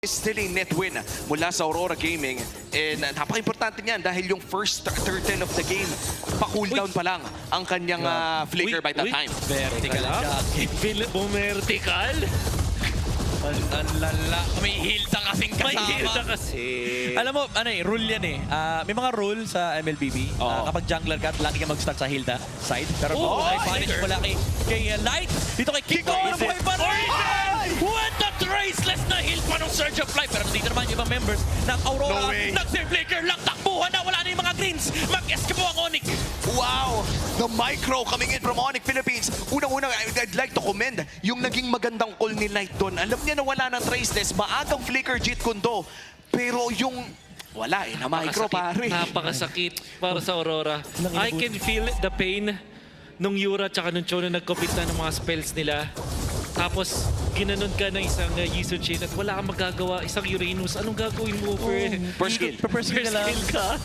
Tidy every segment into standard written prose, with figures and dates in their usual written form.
still a net win mula sa Aurora Gaming. And napaka-importante niyan dahil yung first turtle of the game, pa-cooldown pa lang ang kanyang flicker by that time. Vertical siya. Vertical? Ang lala. May Hilda kasing kasama. May Hilda kasi. Alam mo, ano rule yan eh. May mga rule sa MLBB. Kapag jungler ka, lagi ka mag-start sa Hilda side. Pero kung punish wala kay Light, dito kay Kiko, ano buhay pa rin? What the traceless na heal pa ng Surge of Life. Pero dito naman yung ibang members ng Aurora. Nag-flicker lang, takbuhan na, wala na yung mga greens. Mag-escape po ang Onyx. Wow! The micro coming in from Onyx Philippines. Unang-unang, I'd like to commend yung naging magandang call ni Light doon. Alam niya na wala ng traceless, maagang flicker Jeet Kundo. Pero yung wala na micro pare. Napakasakit para sa Aurora. I can feel the pain nung Yura tsaka nung Cho na nag-compete na ng mga spells nila. Tapos, ginanon ka ng isang Yisun Chain at wala kang magagawa. Isang Uranus, anong gagawin mo, Fer? First skill. First skill na lang.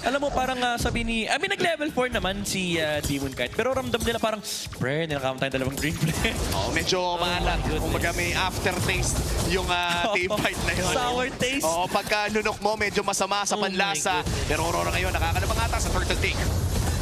Alam mo, parang sabi ni... I mean, nag-level 4 naman si Demon Kite. Pero ramdam nila parang, pre, ninakama tayong dalawang green play. Medyo maalat. Kung baga may aftertaste yung team fight na yun. Sour taste. Pagka nunok mo, medyo masama sa panlasa. Pero Aurora ngayon, nakakalabang ata sa turtle take.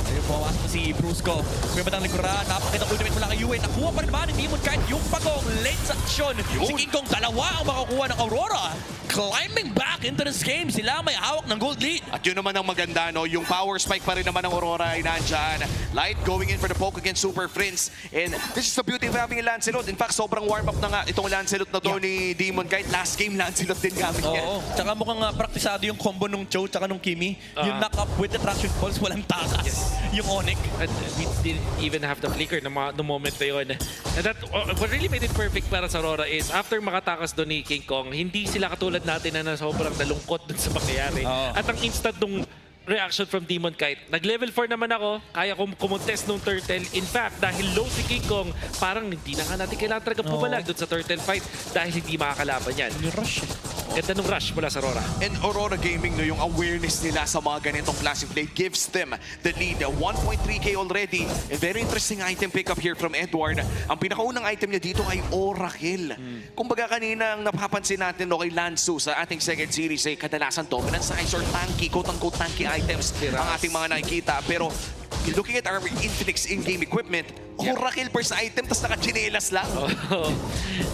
Ayun po, asok si Brusco. May batang likuran. Napakita ultimate mula kay Yue. Nakuha pa rin ba ni Demon kahit yung pagong late sa aksyon. Si King Kong dalawa ang makakuha ng Aurora. Climbing back into this game. Sila may hawak ng gold lead. At yun naman ang maganda, no? Yung power spike pa rin naman ng Aurora ay nandyan. Light going in for the poke against Super Friends. And this is the beauty of having a Lancelot. In fact, sobrang warm up na nga itong Lancelot na to ni Demon kahit last game Lancelot din gamit niya. Oo. Tsaka mukhang praktisado yung combo nung Cho tsaka nung Kimi. Yung knock up with the traction balls, walang takas. Yung Onyx. And we didn't even have the flicker no moment na yun. And that, what really made it perfect para sa Aurora is after makatakas doon ni King Kong, hindi sila katulad natin na sobrang nalungkot dun sa pangyayari. At ang instant nung reaction from Demon Kite. Nag-level 4 naman ako, kaya kong kumontest nung turtle. In fact, dahil low si King Kong, parang hindi na nga natin kailangan talaga pumalag doon sa turtle fight dahil hindi makakalaban yan. Yung rush. Ganda nung rush mula sa Aurora. And Aurora Gaming, no, yung awareness nila sa mga ganitong classic play gives them the lead. 1.3k already. A very interesting item pickup here from Edward. Ang pinakaunang item niya dito ay Oracle. Kumbaga kanina ang napapansin natin no, kay Lansu sa ating second series ay kadalasan dominant size or tanky, quote-unquote tanky items ang ating mga nakikita. Pero looking at our Infinix in-game equipment, Oracle first item, tapos naka-chinelas lang.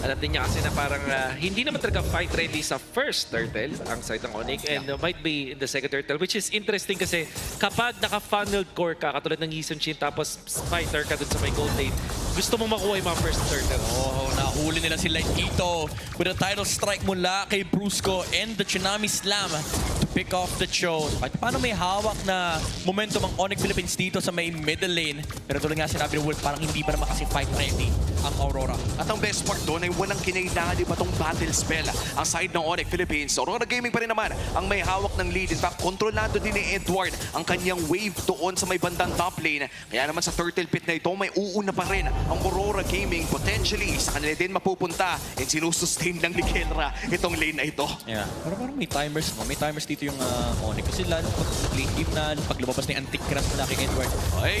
Alam din niya kasi na parang hindi naman talaga fight ready sa first turtle, ang side ng Onyx, and might be in the second turtle, which is interesting kasi kapag naka-funneled core ka, katulad ng Yisun Shin, tapos fighter ka dun sa may gold lane, gusto mo makuha yung mga first turtle. Nahuli nila si Light dito with a title strike mula kay Brusco and the Tsunami Slam to pick off the show. At paano may hawak na momentum ang Onyx Philippines dito sa may middle lane? Pero tulad nga sinabi ni Wolf, parang hindi pa naman kasi fight ready ang Aurora. At ang best part doon ay walang kinailangan di ba itong battle spell. Ang side ng Onyx Philippines, Aurora Gaming pa rin naman ang may hawak ng lead. In fact, kontrolado din ni Edward ang kanyang wave doon sa may bandang top lane. Kaya naman sa turtle pit na ito, may uuna pa rin ang Aurora Gaming. Potentially, sa kanila din mapupunta and sinusustain lang ni Kelra itong lane na ito. Yeah. Pero parang may timers. May timers dito yung Onyx. Kasi lalo pag late game na, pag lumabas na yung anti-craft na kay Edward,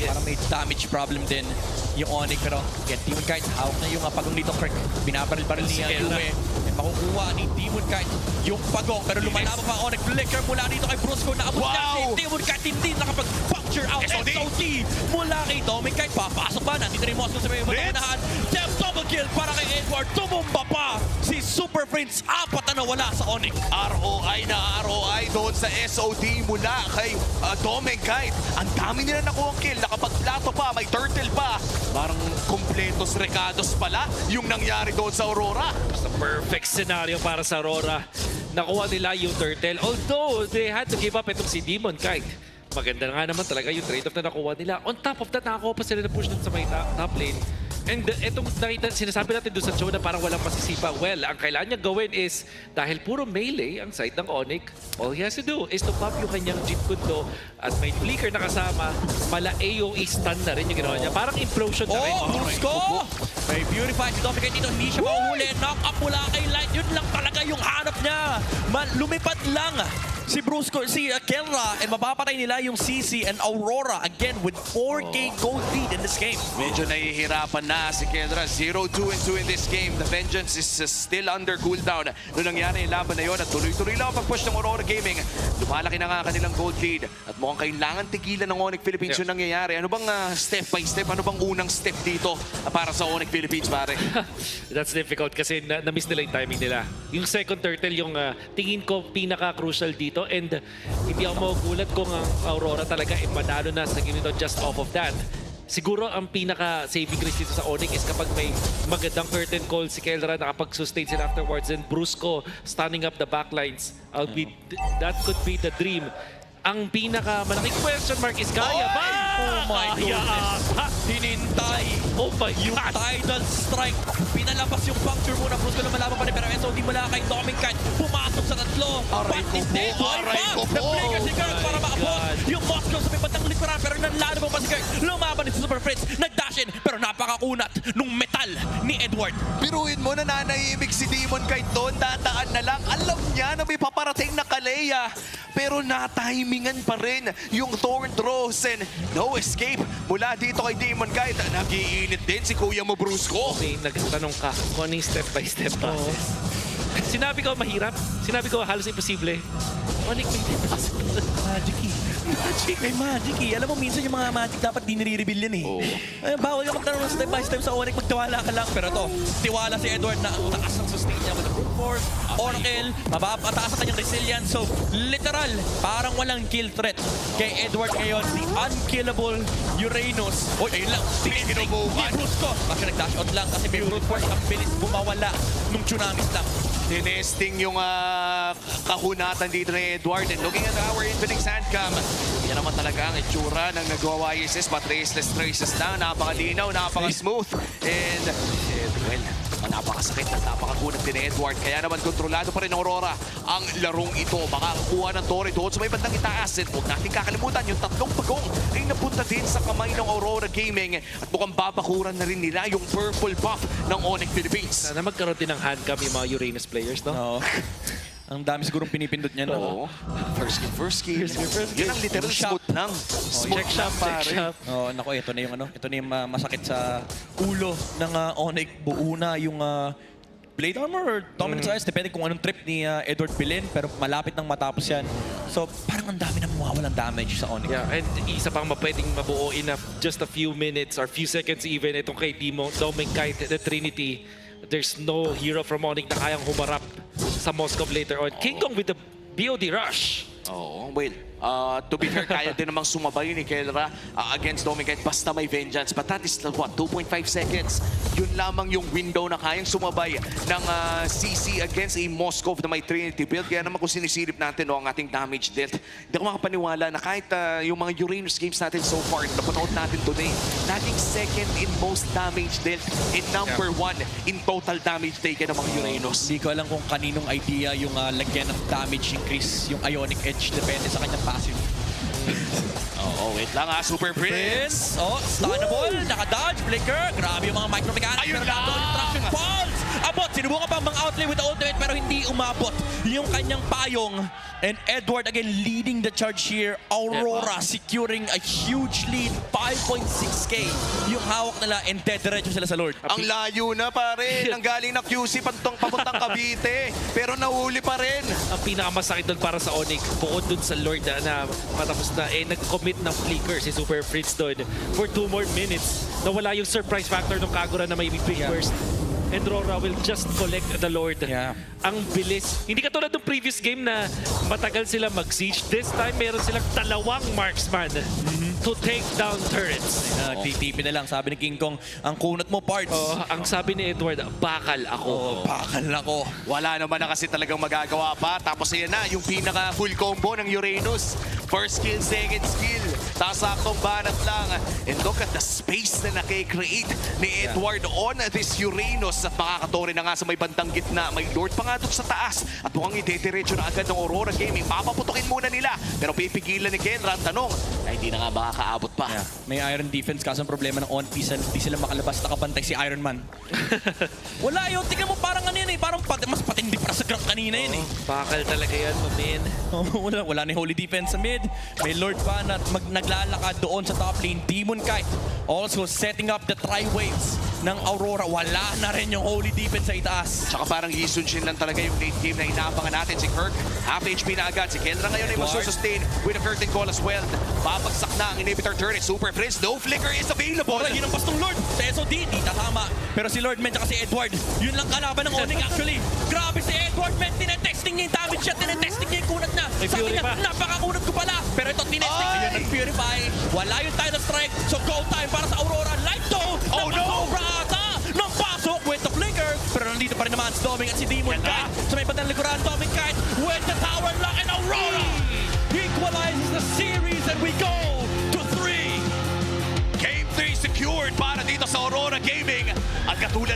parang may damage problem din yung Onyx. Pero yan, Demon Kite, hawak na yung pagong dito, Kirk. Binabaril-baril niya Yue. And makukuha ni Demon Kite yung pagong. Pero lumalaban pa ang Onyx. Flicker mula dito kay Brusco. Naabot niya si Demon Kite. Hindi nakapag-puncture out. SOD mula kay Demon Kite. Papasok ba? Nandito rin Moscow sa may manahan. Double kill para kay Edward. Tumumba pa si Super Prince. Apat na nawala sa Onyx. ROI na ROI doon sa SOD mula kay Domeng Kite. Ang dami nila nakuha kill. Nakapag-plato pa, may turtle pa. Parang kompletos recados pala yung nangyari doon sa Aurora. It's a perfect scenario para sa Aurora. Nakuha nila yung turtle. Although, they had to give up itong si Demon Kite. Maganda nga naman talaga yung trade-off na nakuha nila. On top of that, nakakuha pa sila na push dun sa may top lane. And itong sinasabi natin doon sa show na parang walang masisipa. Well, ang kailangan niya gawin is, dahil puro melee ang side ng Onyx, all he has to do is to pop yung kanyang Jeet Kundo at may flicker na kasama, mala AOE stun na rin yung ginawa niya. Parang implosion na rin. Brusco! May beautify si Dominic dito, hindi siya mahuhuli. Knock up mula kay Light. Yun lang talaga yung hanap niya. lumipad lang si Brusco, si Kelra, and mapapatay nila yung CC and Aurora again with 4K gold lead in this game. Medyo nahihirapan na si Kendra. 0-2-2 in this game. The Vengeance is still under cooldown. Noong nangyari yung laban na yun at tuloy-tuloy lang ang pag-push ng Aurora Gaming. Lumalaki na nga kanilang gold lead at mukhang kailangan tigilan ng Onyx Philippines yung nangyayari. Ano bang step by step? Ano bang unang step dito para sa Onyx Philippines, pare? That's difficult kasi na-miss nila yung timing nila. Yung second turtle, yung tingin ko pinaka-crucial dito, and hindi ako magugulat kung ang Aurora talaga manalo na sa game nito just off of that. Siguro ang pinaka-saving grace dito sa Onyx is kapag may magandang curtain call si Kelra, nakapag-sustain sila afterwards, and Brusco stunning up the backlines. That could be the dream. Ang pinaka-malaking question mark is kaya ba? Oh my goodness. Hinintay. Oh my Yung God. tidal strike. Pinalabas yung puncture muna. Brusco na malaban pa rin. Pero SOD mula kay Dominguez. Pumasok sa tatlo. Aray ko po, aray ko po. Nag-flicker si Kirk para maabot. God. Yung Moscow sa may bandang likuran. Pero nanlano pa si Kirk. Lumaban si Super Fritz. Nag-dash in. Pero napakakunat nung metal ni Edward. Biruin mo, nananahimik si Demon kahit doon, dadaan na lang. Alam niya na may paparating na Kalea. Pero natimingan pa rin yung Thorn Throws and no escape mula dito kay Demon kahit nag-iinit din si Kuya mo Brusco. May nagtanong ka kung ano yung step-by-step process. Sinabi ko mahirap. Sinabi ko halos imposible. Onyx made it possible. Magic eh. Magic. May magic eh. Alam mo, minsan yung mga magic dapat di nire-reveal yan eh. Oo. Ay, bawal yung magtanong ng step by step sa Onyx. Magtiwala ka lang. Pero to, tiwala si Edward na ang taas ng sustain niya with the brute force, Oracle, mababataas ang kanyang resilience. So, literal, parang walang kill threat kay Edward ngayon. Si unkillable Uranus. Oy, ayun lang. Binubukan. Ni Brusco. Kasi nag-dash out lang kasi may brute force. Ang bilis bumawala nung tsunamis lang. Tinesting yung kahunatan dito ni Edward. And looking at our Infinix Handcam, yan naman talaga ang itsura ng nagwa-YSS. But traceless lang. Napakalinaw, napaka-smooth. And, well, napakasakit at napakakunat din ni Edward. Kaya naman kontrolado pa rin ng Aurora ang larong ito. Makakakuha ng Torre doon sa may bandang itaas. And huwag natin kakalimutan yung tatlong pagong ay napunta din sa kamay ng Aurora Gaming. At mukhang babakuran na rin nila yung purple buff ng Onyx Philippines. Sana magkaroon din ng handcam yung mga Uranus players, no? Oo. Ang dami sigurong pinipindot niya. No? Oo. First game. Yun ang literal Shop. smooth lang. Smooth Check shop, lang, check pare. shop. Oh, nako, ito na yung ito na yung masakit sa ulo ng Onyx. Buo na yung Blade Armor or Dominance Eyes, depende kung anong trip ni Edward Pilin, pero malapit nang matapos yan. So, parang ang dami na mawawalang damage sa Onyx. Yeah, and isa pang pwedeng mabuo in just a few minutes or few seconds even itong kay Dominguez, the Trinity. There's no hero from Onyx na kayang humarap sa Moscow later on. King Kong with the BOD rush. Oo, well, to be fair, kaya din namang sumabay ni Kelra against Dominguez basta may vengeance. But that is, what, 2.5 seconds? Yun lamang yung window na kayang sumabay ng CC against a Moscow na may Trinity build. Kaya naman kung sinisilip natin ang ating damage dealt, hindi ako makapaniwala na kahit yung mga Uranus games natin so far, napanood natin today, laging second in most damage dealt in number 1 in total damage taken ng mga Uranus. Hindi ko alam kung kaninong idea yung lagyan ng damage increase, yung Ionic Edge, depende sa kanyang passive. Oo, wait lang Super Prince. Prince, oh, stunnable, naka-dodge, flicker, grabe yung mga micro-mechanics. Ayun pero nandun yung traction pulse. Abot, sinubukan pa mga outlay with the ultimate pero hindi umabot yung kanyang payong. And Edward again leading the charge here. Aurora securing a huge lead, 5.6k yung hawak nila and diretso sila sa Lord. Ang layo na pare, nanggaling na QC papuntang Cavite, pero nahuli pa rin. Ang pinakamasakit doon para sa Onyx, bukod doon sa Lord na matapos na, nag-commit ng flicker si Super Fritz doon for 2 more minutes. Nawala yung surprise factor ng Kagura na may big burst. And Rora will just collect the Lord. Yeah. Ang bilis. Hindi katulad ng previous game na matagal sila mag-siege. This time, meron silang 2 marksman to take down turrets. Titipin na lang, sabi ni King Kong, ang kunat mo parts. Ang sabi ni Edward, bakal ako. Bakal ako. Wala naman na kasi talagang magagawa pa. Tapos yan na, yung pinaka full combo ng Uranus. First skill, second skill. Tapos saktong banat lang. And look at the space na nakikreate ni Edward on this Uranus. At makakatore na nga sa may bandang gitna. May Lord pa nga doon sa taas. At mukhang ide-diretso na agad ng Aurora Gaming. Papaputukin muna nila. Pero pipigilan ni Kenra. Ang tanong, ay hindi na nga makakaabot pa. Yeah. May Iron defense kaso ang problema ng On, di sila makalabas, nakabantay si Iron Man. Wala yun, tingnan mo parang ano yan eh, parang mas patindi para sa Grok kanina yun eh. Bakal talaga yan, mamin. Wala na holy defense sa mid. May Lord pa na naglalakad doon sa top lane. Demon Kite also setting up the tri-waves ng Aurora. Wala na rin yung holy defense sa itaas. Tsaka parang Yi Sun-shin lang talaga yung late game na inaabangan natin. Si Kirk, half HP na agad. Si Kendra ngayon ay masusustain with a curtain call as well. Babagsak na ang inhibitor turret. Super Frizz, no flicker is available. Wala, yun ang bastong Lord sa SOD. Di tatama. Pero si Lord Men tsaka si Edward, yun lang kalaban ng Onyx actually. Grabe si Edward Men, tinetesting niya yung damage siya, tinetesting niya yung kunat na. May Sabi Fury niya, pa. napakakunat ko pala. Pero ito, tinetesting niya ng Purify. Wala yung title strike. So go time para sa Aurora. Light to! Oh, no! Nang pasok with the flicker. Pero nandito pa rin naman si Doming at si Demon Kite. Sa may bandang likuran, Doming Kite with the tower lock and Aurora equalizes the series and we go